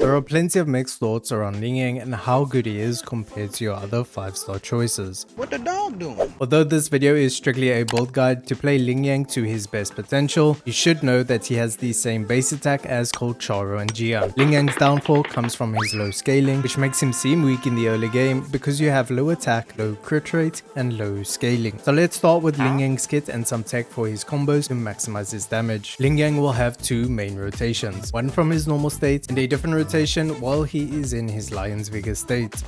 There are plenty of mixed thoughts around Lingyang and how good he is compared to your other 5-star choices. What the dog doing? Although this video is strictly a build guide to play Lingyang to his best potential, you should know that he has the same base attack as Charo and Jian. Lingyang's downfall comes from his low scaling, which makes him seem weak in the early game because you have low attack, low crit rate, and low scaling. So let's start with Lingyang's kit and some tech for his combos to maximize his damage. Lingyang will have two main rotations, one from his normal state and a different rotation while he is in his Lion's Vigor state.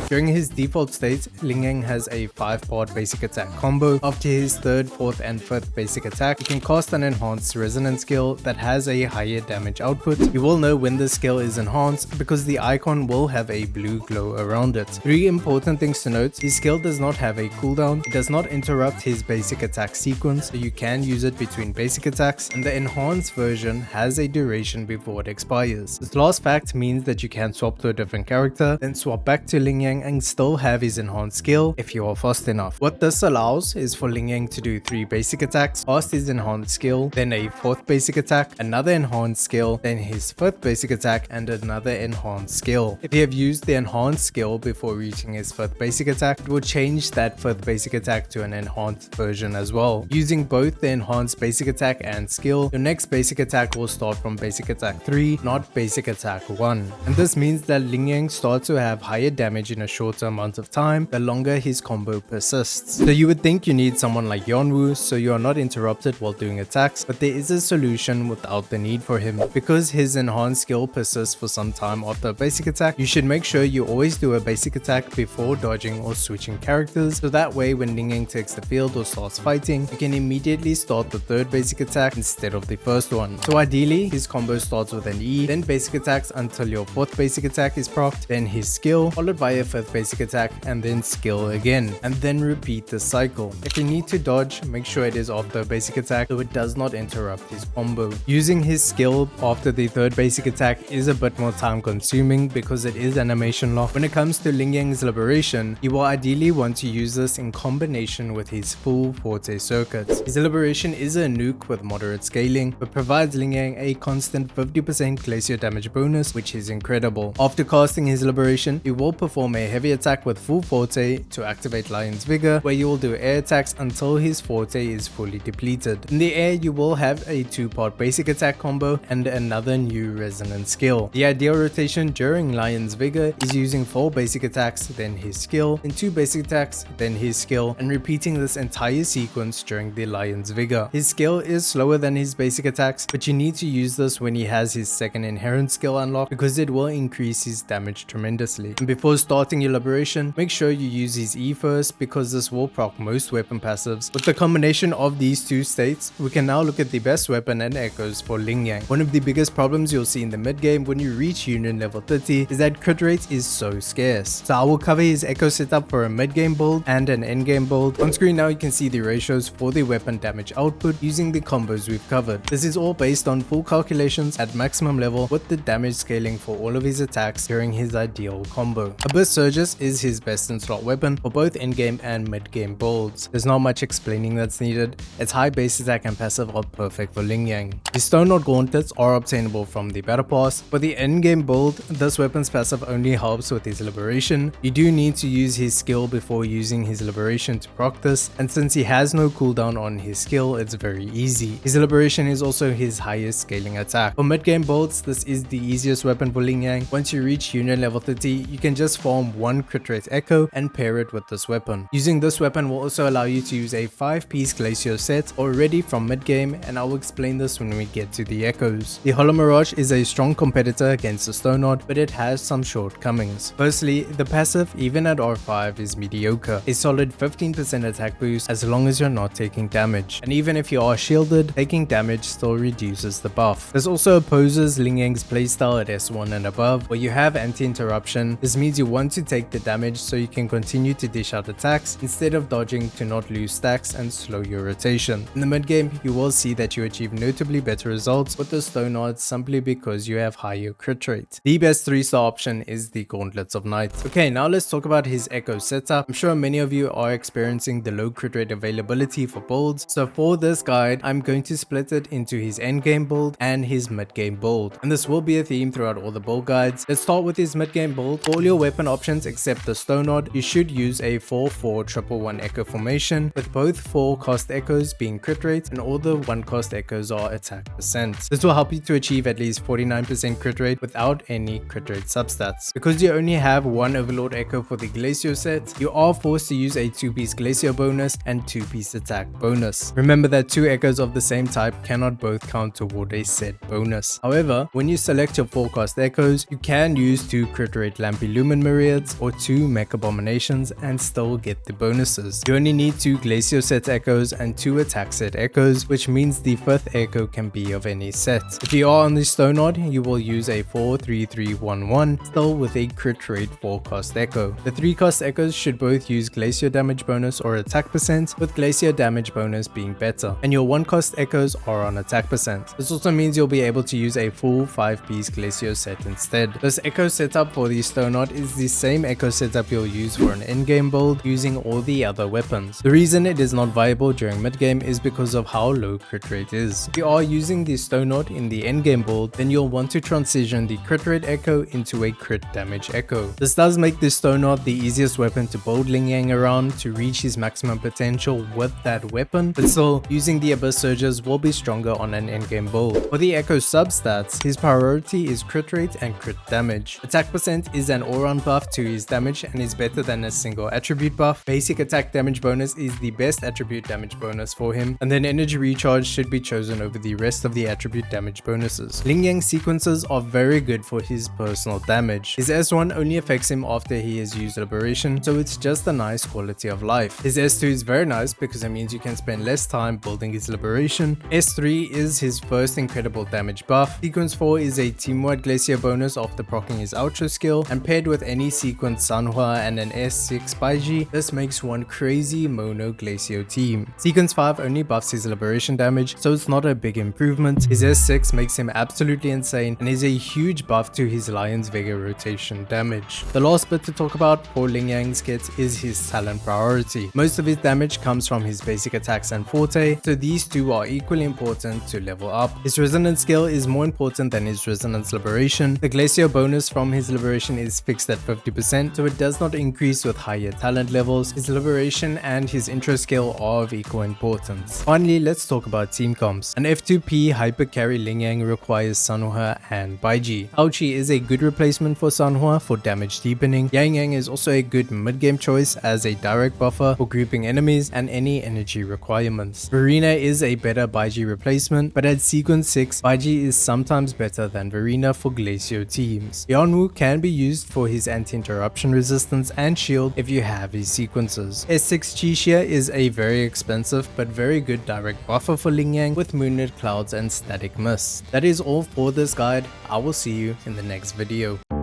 During his default state, Lingyang has a 5-part basic attack combo. After his 3rd, 4th, and 5th basic attack, you can cast an enhanced resonance skill that has a higher damage output. You will know when the skill is enhanced because the icon will have a blue glow around it. 3 important things to note: his skill does not have a cooldown, it does not interrupt his basic attack sequence, so you can use it between basic attacks, and the enhanced version has a duration before it expires. This last fact means that you can swap to a different character, then swap back to Lingyang and still have his enhanced skill if you are fast enough. What this allows is for Lingyang to do 3 basic attacks, cast his enhanced skill, then a 4th basic attack, another enhanced skill, then his 5th basic attack, and another enhanced skill. If you have used the enhanced skill before reaching his 5th basic attack, it will change that 5th basic attack to an enhanced version as well. Using both the enhanced basic attack and skill, your next basic attack will start from basic attack 3, not basic attack 1. And this means that Lingyang starts to have higher damage in a shorter amount of time the longer his combo persists. So you would think you need someone like Yeonwoo so you are not interrupted while doing attacks, but there is a solution without the need for him. Because his enhanced skill persists for some time after a basic attack, you should make sure you always do a basic attack before dodging or switching characters, so that way when Lingyang takes the field or starts fighting, you can immediately start the 3rd basic attack instead of the 1st one. So ideally, his combo starts with an E, then basic attacks until your 4th basic attack is procced, then his skill, followed by a 5th basic attack, and then skill again, and then repeat the cycle. If you need to dodge, make sure it is after a basic attack so it does not interrupt his combo. Using his skill after the 3rd basic attack is a bit more time consuming because it is animation lock. When it comes to Lingyang's liberation, you will ideally want to use this in combination with his full Forte circuits. His liberation is a nuke with moderate scaling, but provides Lingyang a constant 50% glacier damage bonus, which is incredible. After casting his liberation, he will perform a heavy attack with full Forte to activate Lion's Vigor, where you will do air attacks until his Forte is fully depleted. In the air, you will have a 2-part basic attack combo and another new resonance skill. The ideal rotation during Lion's Vigor is using 4 basic attacks, then his skill, then 2 basic attacks, then his skill, and repeating this entire sequence during the Lion's Vigor. His skill is slower than his basic attacks, but you need to use this when he has his 2nd inherent skill unlocked because it will increase his damage tremendously. And before starting your liberation, make sure you use his E first because this will proc most weapon passives. With the combination of these 2 states, we can now look at the best weapon and echoes for Lingyang. One of the biggest problems you'll see in the mid game when you reach Union level 30 is that crit rate is so scarce. So I will cover his echo setup for a mid game build and an end game build. On screen now you can see the ratios for the weapon damage output using the combos we've covered. This is all based on full calculations at maximum level with the damage scaling for all of his attacks during his ideal combo. Abyss Surges is his best in slot weapon for both endgame and mid-game builds. There's not much explaining that's needed. Its high base attack and passive are perfect for Lingyang. The Stone Knot Gauntlets are obtainable from the battle pass. For the endgame build, this weapon's passive only helps with his liberation. You do need to use his skill before using his liberation to proc this, and since he has no cooldown on his skill, it's very easy. His liberation is also his highest scaling attack. For mid-game builds, this is the easiest weapon for Lingyang. Once you reach Union level 30, you can just farm 1 crit rate echo and pair it with this weapon. Using this weapon will also allow you to use a 5-piece glacier set already from mid-game, and I will explain this when we get to the echoes. The Hollow Mirage is a strong competitor against the Stone Knot, but it has some shortcomings. Firstly, the passive even at R5 is mediocre. A solid 15% attack boost as long as you're not taking damage, and even if you are shielded, taking damage still reduces the buff. This also opposes Lingyang's playstyle at S1 and above, where you have anti-interruption. This means you want to take the damage so you can continue to dish out attacks instead of dodging to not lose stacks and slow your rotation. In the mid game, you will see that you achieve notably better results with the Stonard simply because you have higher crit rate. The best 3-star option is the Gauntlets of Night. Okay, now let's talk about his Echo setup. I'm sure many of you are experiencing the low crit rate availability for builds, so for this guide, I'm going to split it into his endgame build and his mid game build, and this will be a theme throughout all the build guides. Let's start with his mid game build. For all your weapon options except the Stonard, you should use a 4-4-1-1 Echo formation, with both 4 cost echoes being crit rate and all the 1 cost echoes are attack percent. This will help you to achieve at least 49% crit rate without any crit rate substats. Because you only have 1 Overlord Echo for the Glacier set, you are forced to use a 2-piece Glacier bonus and 2-piece attack bonus. Remember that 2 echoes of the same type cannot both count toward a set bonus. However, when you select your 4 cost echoes, you can use 2 crit rate Lampy Lumen Myriads or 2 Mech Abominations and still get the bonuses. You only need 2 Glacier set echoes and 2 attack set echoes, which means the 5th echo can be of any set. If you are on the Stonard, you will use a 4-3-3-1-1, still with a crit rate 4 cost echo. The 3 cost echoes should both use Glacier damage bonus or attack percent, with Glacier damage bonus being better, and your 1 cost echoes are on attack percent. This also means you'll be able to use a full 5-piece Glacier set instead. This echo setup for the Stonard is the same echo setup you'll use for an endgame build using all the other weapons. The reason it is not viable during mid game is because of how low crit rate is. If you are using the Stonard in the endgame build, then you'll want to transition the crit rate echo into a crit damage echo. This does make the Stonard the easiest weapon to build Lingyang around to reach his maximum potential with that weapon, but still, using the Abyss Surges will be stronger on an endgame build. For the echo substats, his priority is crit rate and crit damage. Attack percent is an all-round buff to his damage and is better than a single attribute buff. Basic attack damage bonus is the best attribute damage bonus for him, and then energy recharge should be chosen over the rest of the attribute damage bonuses. Lingyang sequences are very good for his personal damage. His S1 only affects him after he has used Liberation, so it's just a nice quality of life. His S2 is very nice because it means you can spend less time building his Liberation. S3 is his first incredible damage buff. Sequence 4 is a team-wide Glacier bonus after proccing his Ultra skill, and paired with any sequence Sanhua and an S6 Baiji, this makes one crazy mono Glacier team. Sequence 5 only buffs his Liberation damage, so it's not a big improvement. His S6 makes him absolutely insane and is a huge buff to his Lion's Vega rotation damage. The last bit to talk about for Lingyang's kit is his talent priority. Most of his damage comes from his basic attacks and Forte, so these two are equally important to level up. His Resonance skill is more important than his Resonance Liberation. The Glacier bonus from his Liberation is fixed at 50%, so it does not increase with higher talent levels. His Liberation and his intro skill are of equal importance. Finally, let's talk about team comps. An F2P hyper carry Lingyang requires Sanhua and Baiji. Aochi is a good replacement for Sanhua for damage deepening. Yang Yang is also a good mid-game choice as a direct buffer for grouping enemies and any energy requirements. Verena is a better Baiji replacement, but at sequence 6, Baiji is sometimes better than Verena for Glacier teams. Yanwu can be used for his anti-interruption resistance and shield if you have his sequences. S6 Chixia is a very expensive but very good direct buffer for Lingyang with Moonlit Clouds and Static Mist. That is all for this guide. I will see you in the next video.